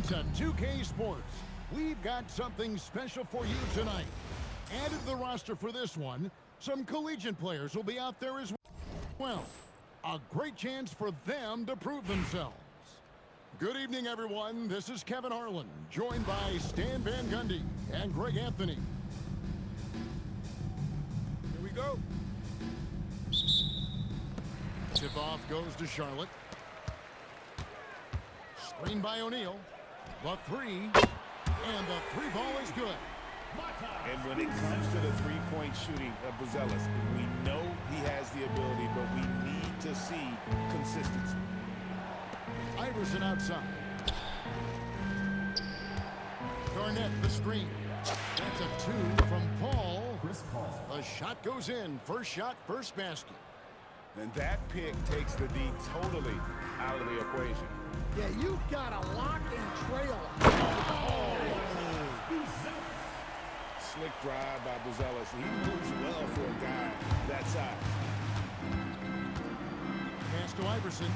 to 2K Sports. We've got something special for you tonight. Added to the roster for this one, some collegiate players will be out there as well. A great chance for them to prove themselves. Good evening, everyone. This is Kevin Harlan, joined by Stan Van Gundy and Greg Anthony. Here we go. Tip-off goes to Charlotte. Screen by O'Neal. The three. And the three ball is good. And when it comes to the three-point shooting of Buzelis, we know he has the ability, but we need to see consistency. Iverson outside. Garnett the screen. That's a two from Paul. The shot goes in. First shot, first basket. And that pick takes the D totally out of the equation. Yeah, you've got a lock and trail. Slick drive by Buzelis. He moves well for a guy that size. Pass to Iverson.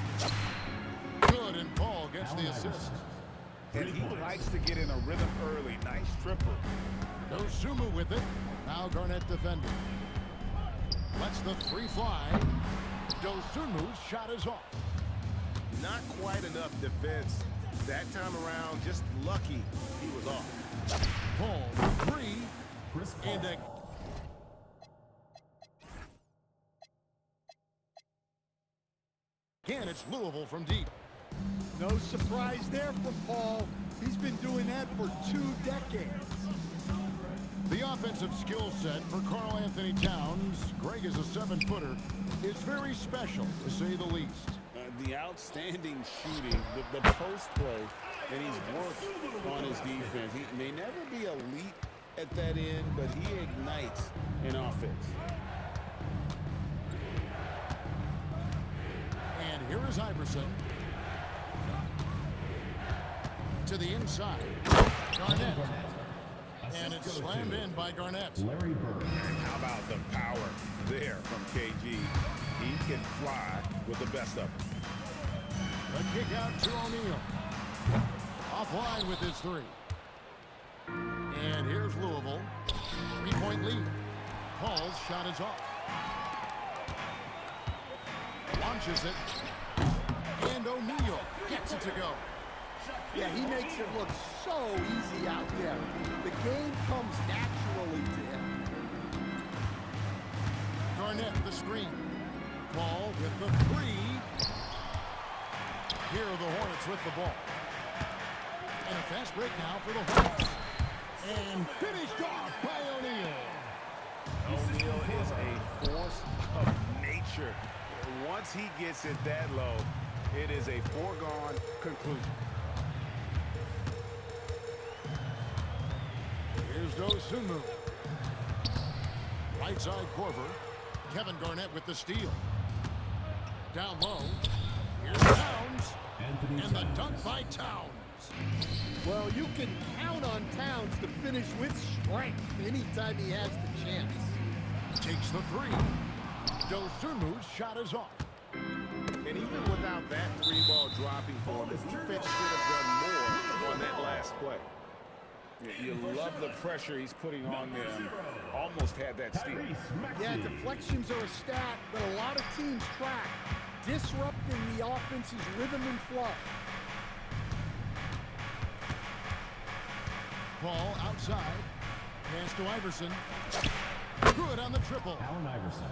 Good, and Paul gets the assist. And he likes to get in a rhythm early. Nice triple. Dosunmu with it. Now Garnett defending. Lets the three fly. Dosunmu's shot is off. Not quite enough defense that time around. Just lucky he was off. Paul, three. And again, it's Louisville from deep. No surprise there for Paul. He's been doing that for 2 decades. The offensive skill set for Karl Anthony Towns, Greg is a 7-footer, is very special, to say the least. The outstanding shooting, the post play, and he's worked on his defense. He may never be elite at that end, but he ignites an offense. And here is Iverson. To the inside. Garnett. And it's slammed in by Garnett. Larry Bird. How about the power there from KG? He can fly with the best of them. A kick out to O'Neal. Offline with his three. And here's Louisville. 3-point lead. Paul's shot is off. Launches it. And O'Neal gets it to go. Yeah, he makes it look so easy out there. The game comes naturally to him. Garnett the screen. Paul with the three. Here are the Hornets with the ball. And a fast break now for the Hornets. And finished off by O'Neal. O'Neal is a force of nature. Once he gets it that low, it is a foregone conclusion. Here's Dosunmu. Right side Korver. Kevin Garnett with the steal. Down low. Here's Towns. And the dunk by Towns. Well, you can count on Towns to finish with strength anytime he has the chance. Takes the three. Dosunmu's shot is off. And even without that three ball dropping for him, the defense should have done more on that last play. You love the pressure he's putting on them. Almost had that steal. Yeah, deflections are a stat that a lot of teams track, disrupting the offense's rhythm and flow. Paul outside. Pass to Iverson. Good on the triple. Allen Iverson.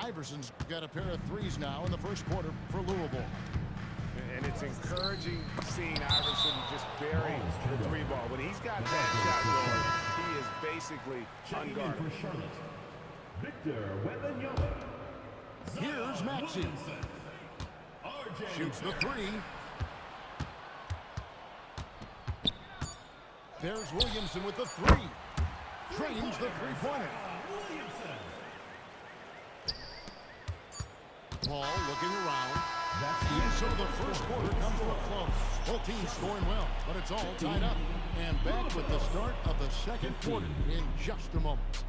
Iverson's got a pair of threes now in the first quarter for Louisville. And it's encouraging seeing Iverson just bury the three ball. When he's got that shot going, he is basically unguarded. For Charlotte, Victor Wembanyama. Here's Maxey. Shoots the three. There's Williamson with the three. Trains the three-pointer. Paul looking around. And so the first quarter comes to a close. Both teams scoring well, but it's all tied up. And back with the start of the second quarter in just a moment.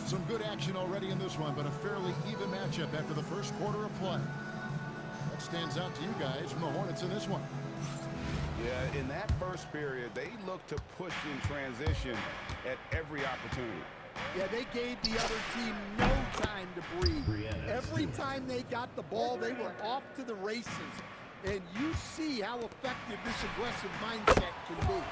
Some good action already in this one, but a fairly even matchup after the first quarter of play. What stands out to you guys from the Hornets in this one? Yeah, in that first period, they looked to push in transition at every opportunity. Yeah, they gave the other team no time to breathe. Every time they got the ball, they were off to the races. And you see how effective this aggressive mindset can be.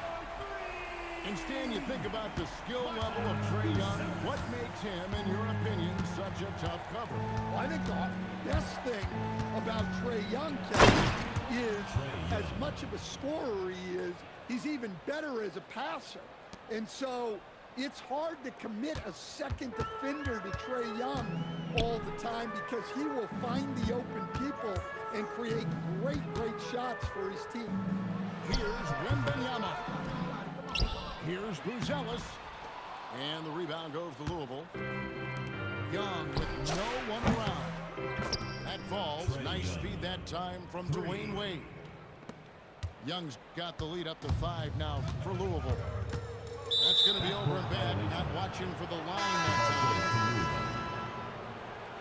And Stan, you think about the skill level of Trae Young. What makes him, in your opinion, such a tough cover? Well, I think the best thing about Trae Young, Kevin, is as much of a scorer he is, he's even better as a passer. And so it's hard to commit a second defender to Trae Young all the time because he will find the open people and create great shots for his team. Here's Wembanyama. Here's Buzelis. And the rebound goes to Louisville. Young with no one around. That falls. Nice speed that time from Dwayne Wade. Young's got the lead up to 5 now for Louisville. That's going to be over and bad. Not watching for the line that time.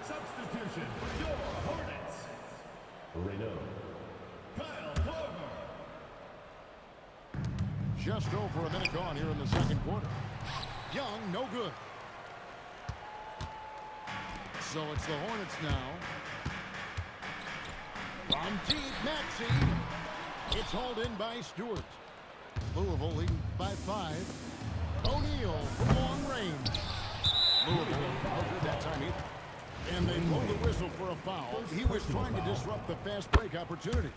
Substitution for your Hornets. Reno. Kyle Korver. Just over a minute gone here in the second quarter. Young, no good. So it's the Hornets now. From deep, Maxey. It's hauled in by Stewart. Louisville leading by 5. O'Neal from long range. Louisville, no good that time either. And they blow the whistle for a foul. He was trying to disrupt the fast break opportunity.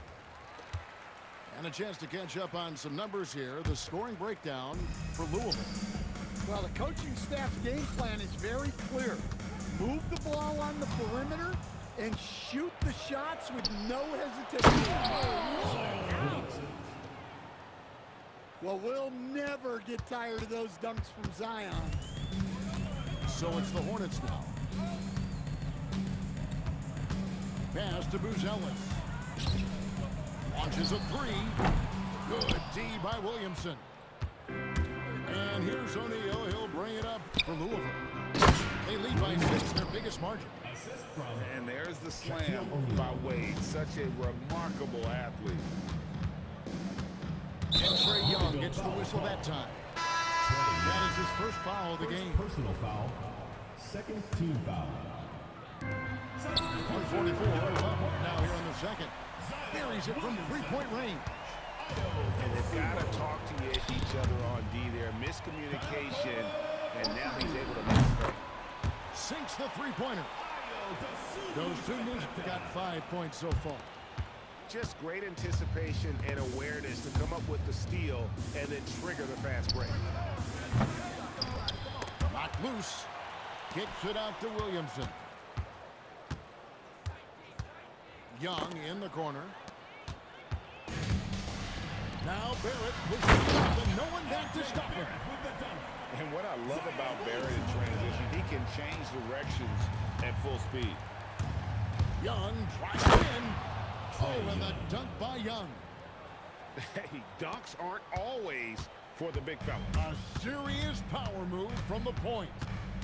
And a chance to catch up on some numbers here. The scoring breakdown for Louisville. Well, the coaching staff's game plan is very clear. Move the ball on the perimeter and shoot the shots with no hesitation. Well, we'll never get tired of those dunks from Zion. So it's the Hornets now. Pass to Buzelis. Launches a 3. Good D by Williamson. And here's O'Neal. He'll bring it up for Louisville. They lead by 6, their biggest margin. And there's the slam by Wade. Such a remarkable athlete. And Trae Young gets the whistle that time. That is his first foul of the game. Personal foul. Second team foul. 144 now here in the second. Buries it from three-point range. And they've got to talk to each other on D there. Miscommunication, and now he's able to make it. Sinks the three-pointer. Those two moves got 5 points so far. Just great anticipation and awareness to come up with the steal and then trigger the fast break. Knocked loose. Kicks it out to Williamson. Young in the corner. Now Barrett pushes it up and no one back to stop him. And what I love about Barrett in transition, he can change directions at full speed. Young drives in. Oh, and the dunk by Young. Hey, dunks aren't always for the big fella. A serious power move from the point.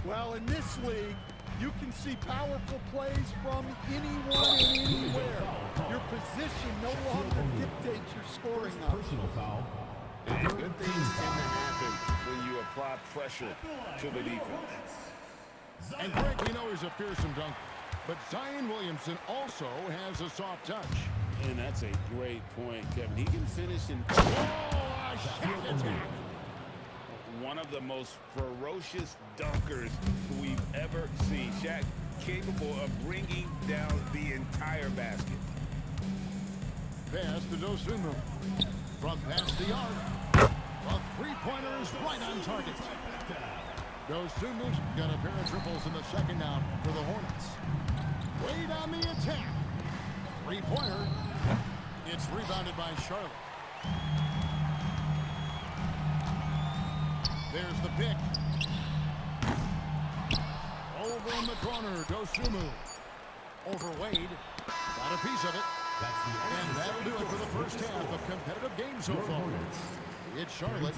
Well, in this league, you can see powerful plays from anyone and anywhere. Your position no longer dictates your scoring. Personal foul. And good things tend to happen when you apply pressure to the defense. And Greg, we know he's a fearsome dunker, but Zion Williamson also has a soft touch. And that's a great point, Kevin. He can finish in Oh, a shot attack. one of the most ferocious dunkers we've ever seen. Shaq capable of bringing down the entire basket. Pass to Dosunmu. From past the arc. A three-pointer is right on target. Dosunmu's got a pair of triples in the second now for the Hornets. Wade on the attack. Three-pointer. It's rebounded by Charlotte. There's the pick. Over in the corner, Dosunmu. Over Wade. Got a piece of it. And that'll do it for the first half of competitive game so far. It's Charlotte.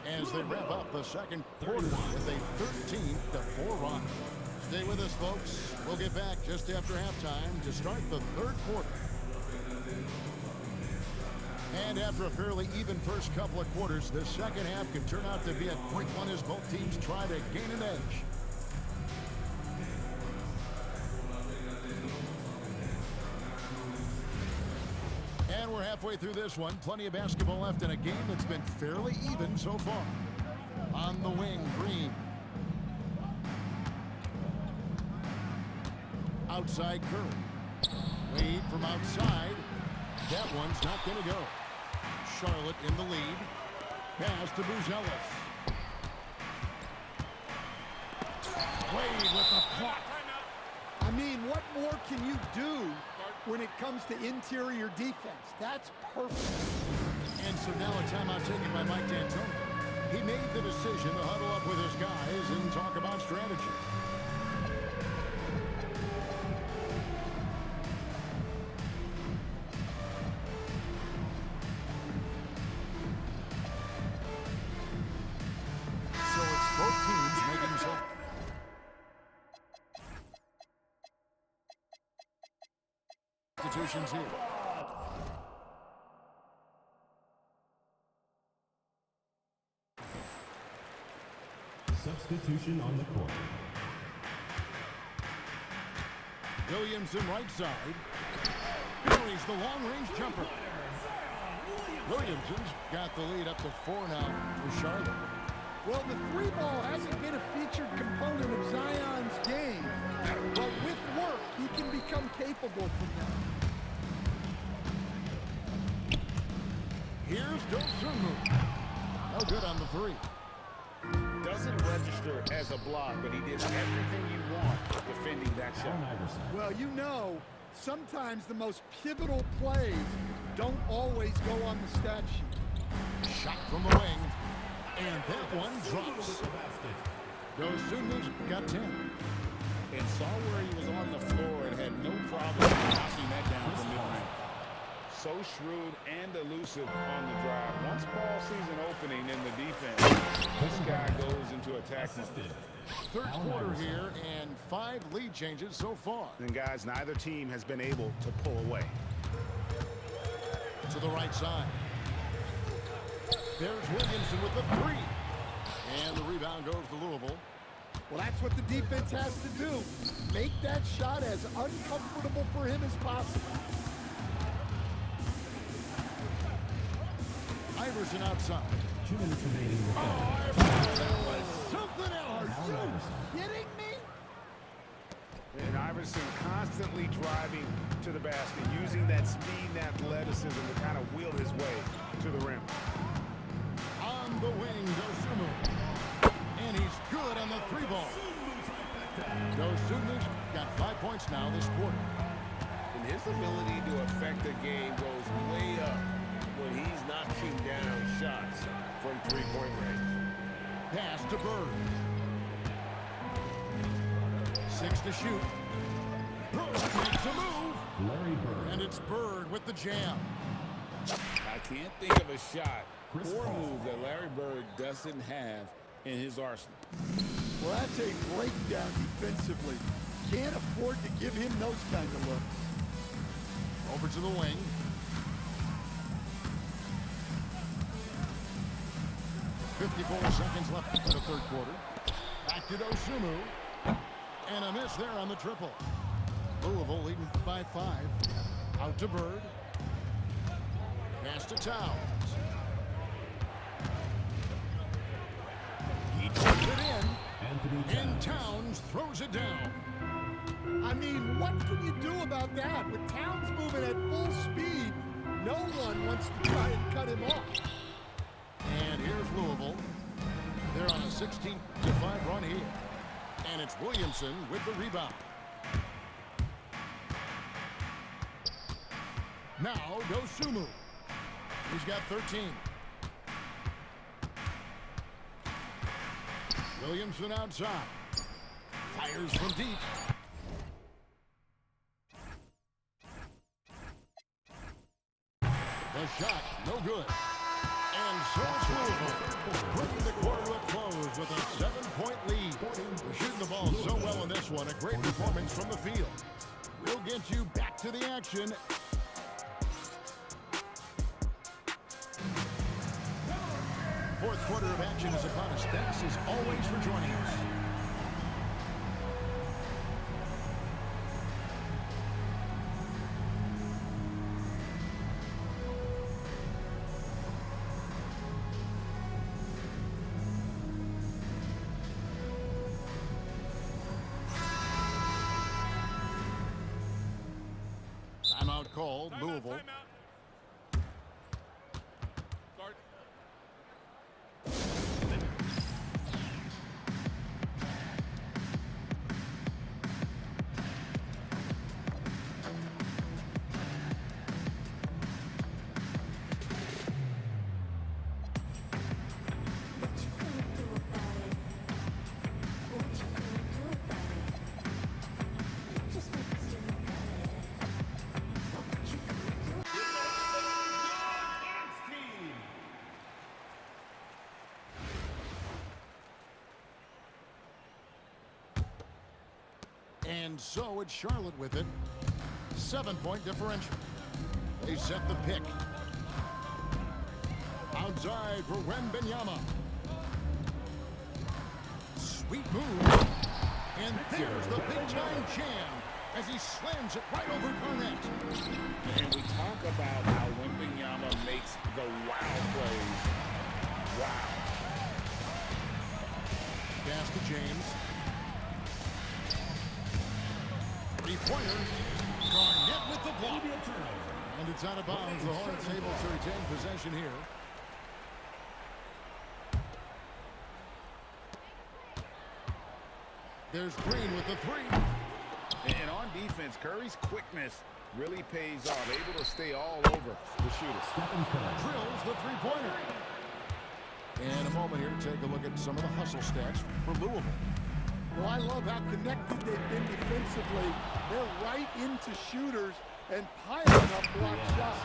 as they wrap up the second quarter with a 13-4 run. Stay with us, folks. We'll get back just after halftime to start the third quarter. And after a fairly even first couple of quarters, the second half can turn out to be a quick one as both teams try to gain an edge. And we're halfway through this one. Plenty of basketball left in a game that's been fairly even so far. On the wing, Green. Outside Curry. Wade from outside. That one's not going to go. Charlotte in the lead. Pass to Buzelis. Wade with the block. I mean, what more can you do when it comes to interior defense? That's perfect. And so now a timeout taken by Mike D'Antoni. He made the decision to huddle up with his guys and talk about strategy. So it's both teams making some. Substitutions here. Substitution on the court. Williamson right side. Buries the long-range jumper. Williamson's got the lead up to 4 now for Charlotte. Well, the three ball hasn't been a featured component of Zion's game, but with work, he can become capable from that. Here's Dosunmu. No good on the three. Doesn't register as a block, but he did everything you want defending that shot. Well, you know, sometimes the most pivotal plays don't always go on the stat sheet. Shot from the wing. And that one drops. Dosunmu's got 10. And saw where he was on the floor and had no problem knocking that down from mid-range. So shrewd and elusive on the drive. Once ball sees an opening in the defense, this guy goes into attack mode. Third quarter here and 5 lead changes so far. And guys, neither team has been able to pull away. To the right side. There's Williamson with the 3. And the rebound goes to Louisville. Well, that's what the defense has to do. Make that shot as uncomfortable for him as possible. Iverson outside. 2 minutes remaining in the third. That was something else. Are you kidding me? And Iverson constantly driving to the basket, using that speed and athleticism to kind of wheel his way to the rim. On the wing, Dosunmu. And he's good on the 3 ball. Dosunmu's got 5 points now this quarter. And his ability to affect the game goes way up when he's knocking down shots from 3-point range. Pass to Bird. 6 to shoot. Bird makes a move. Larry Bird. And it's Bird with the jam. I can't think of a shot or move that Larry Bird doesn't have in his arsenal. Well, that's a breakdown defensively. Can't afford to give him those kind of looks. Over to the wing. .54 seconds left in the third quarter. Back to Dosunmu. And a miss there on the triple. Louisville leading by 5. Out to Bird. Pass to Towns. He takes it in. And Towns throws it down. I mean, what can you do about that? With Towns moving at full speed, no one wants to try and cut him off. And here's Louisville. They're on a 16-5 run here. And it's Williamson with the rebound. Now Dosunmu. He's got 13. Williamson outside. Fires from deep. The shot, no good. And so it's Louisville. with a 7-point lead. They're shooting the ball so well in this one. A great performance from the field. We'll get you back to the action. Fourth quarter of action is upon us. Thanks as always for joining us. Timeout called, Louisville. And so it's Charlotte with it. 7-point differential. They set the pick. Outside for Wembanyama. Sweet move. And there's the big-time jam as he slams it right over Garnett. And we talk about how Wembanyama makes the wow plays. Wow. Pass to James. Three-pointer. Garnett with the block. And it's out of bounds. The Hornets able to retain possession here. There's Green with the three. And on defense, Curry's quickness really pays off. Able to stay all over the shooter. Drills the three-pointer. In a moment here, take a look at some of the hustle stats for Louisville. Well, I love how connected they've been defensively. They're right into shooters and piling up block shots.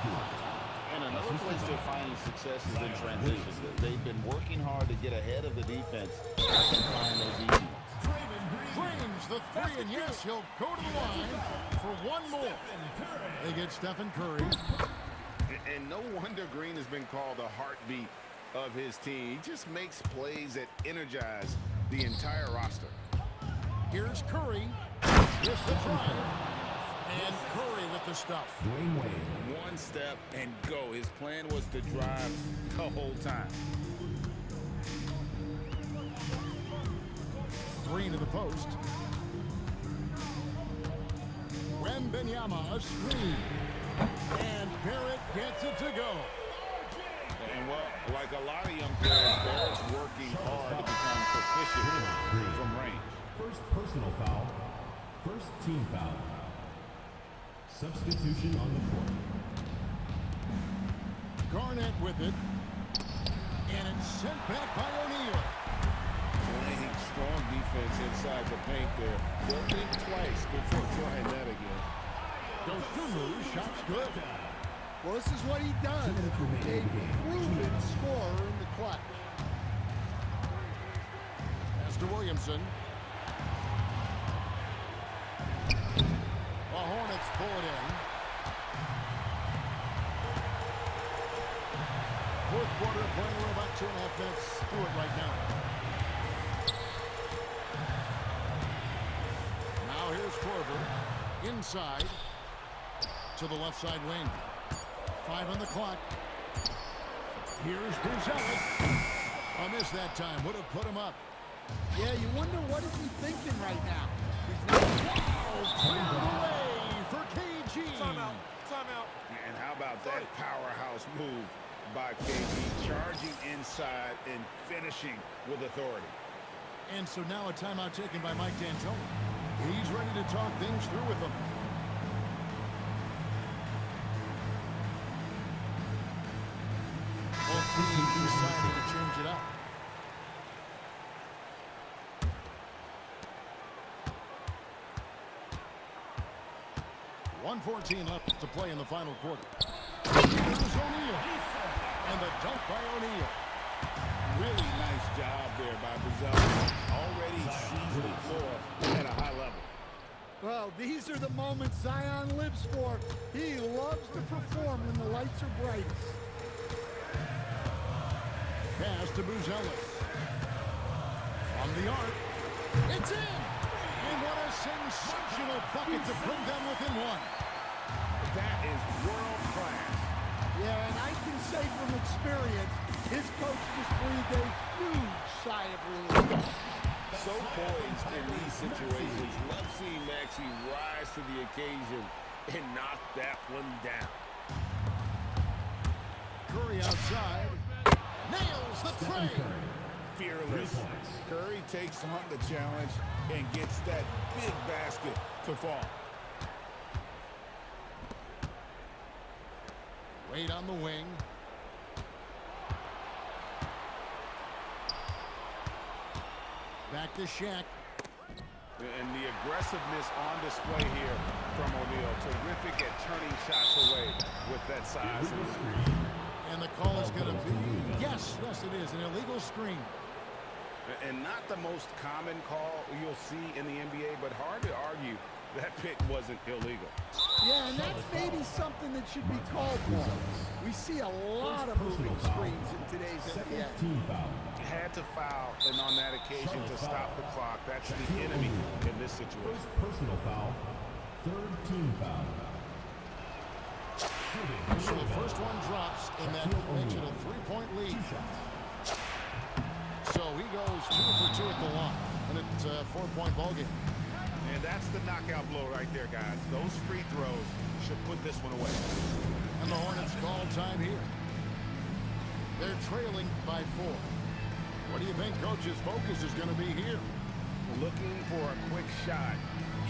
And another place they're finding success is in transition. They've been working hard to get ahead of the defense and find those easy ones. Drains the three, and yes, he'll go to the line for one more. They get Stephen Curry. And no wonder Green has been called the heartbeat of his team. He just makes plays that energize the entire roster. Here's Curry with the drive. And Curry with the stuff. Dwayne Wade. One step and go. His plan was to drive the whole time. Green to the post. Wembanyama a screen. And Barrett gets it to go. And well, like a lot of young players, Barrett's working hard to become proficient from range. First personal foul. First team foul. Substitution on the court. Garnett with it. And it's sent back by O'Neal. Playing strong defense inside the paint there. They'll think twice before trying that again. Dosunmu, shot's good. Well, this is what he does. A proven scorer in the clutch. Pass to Williamson. The Hornets pull it in. Fourth quarter of play. We're about 2.5 minutes through it right now. Now here's Korver. Inside to the left side wing. 5 on the clock. Here's Buzelis. A miss that time. Would have put him up. Yeah, you wonder what is he thinking right now. He's not. Cleared away for KG. Timeout. Timeout. And how about that powerhouse move by KG, charging inside and finishing with authority. And so now a timeout taken by Mike D'Antoni. He's ready to talk things through with them. Both teams deciding to change it up. .114 left to play in the final quarter. Here's O'Neal. And the dunk by O'Neal. Really nice job there by Buzell. Already sees the floor at a high level. Well, these are the moments Zion lives for. He loves to perform when the lights are brightest. Pass to Buzelis. From the arc. It's in! And what a sensational bucket to bring them within one. That is world class. Yeah, and I can say from experience, his coach just breathed a huge sigh of relief. So poised in these situations. Love seeing Maxey rise to the occasion and knock that one down. Curry outside. Nails the tray. Fearless. Curry takes on the challenge and gets that big basket to fall. Wade on the wing. Back to Shaq. And the aggressiveness on display here from O'Neal. Terrific at turning shots away with that size. And the call is going to be, yes, it is, an illegal screen. And not the most common call you'll see in the NBA, but hard to argue that pick wasn't illegal. Yeah, and that's maybe something that should be called for. We see a lot of moving screens in today's NBA. Had to foul, and on that occasion to stop the clock. That's the enemy in this situation. First personal foul, third team foul. So the first one drops, and that makes it a three-point lead. So he goes 2 for 2 at the line, and it's a 4-point ballgame. And that's the knockout blow right there, guys. Those free throws should put this one away. And the Hornets call time here. They're trailing by 4. What do you think Coach's focus is going to be here? Looking for a quick shot,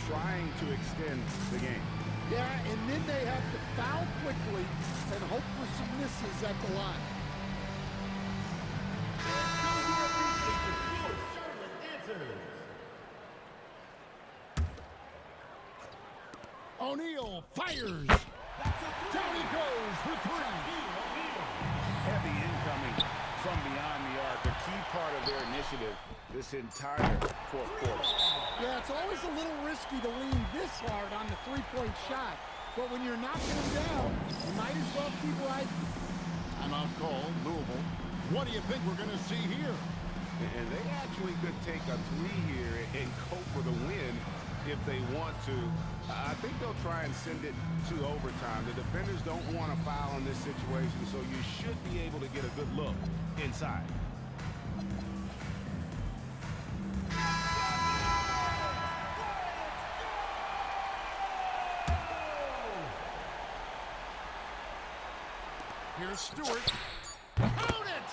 trying to extend the game. Yeah, and then they have to foul quickly and hope for some misses at the line. O'Neal fires. Down he goes for 3. Heavy incoming from beyond the arc, a key part of their initiative this entire fourth quarter. Yeah, it's always a little risky to lean this hard on the three-point shot, but when you're knocking them down, you might as well keep right. Timeout call, Louisville. What do you think we're going to see here? And they actually could take a 3 here and go for the win if they want to. I think they'll try and send it to overtime. The defenders don't want to foul in this situation, so you should be able to get a good look inside. Here's Stewart. Count it!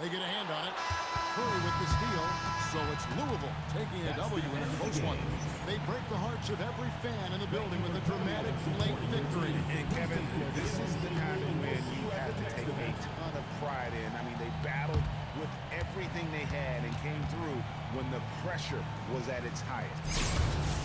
They get a hand on it. Curry with the steal. So it's Louisville taking a W in a close one. They break the hearts of every fan in the building with a dramatic late victory. And Kevin, this is the kind of win you have to take a ton of pride in. I mean, they battled with everything they had and came through when the pressure was at its highest.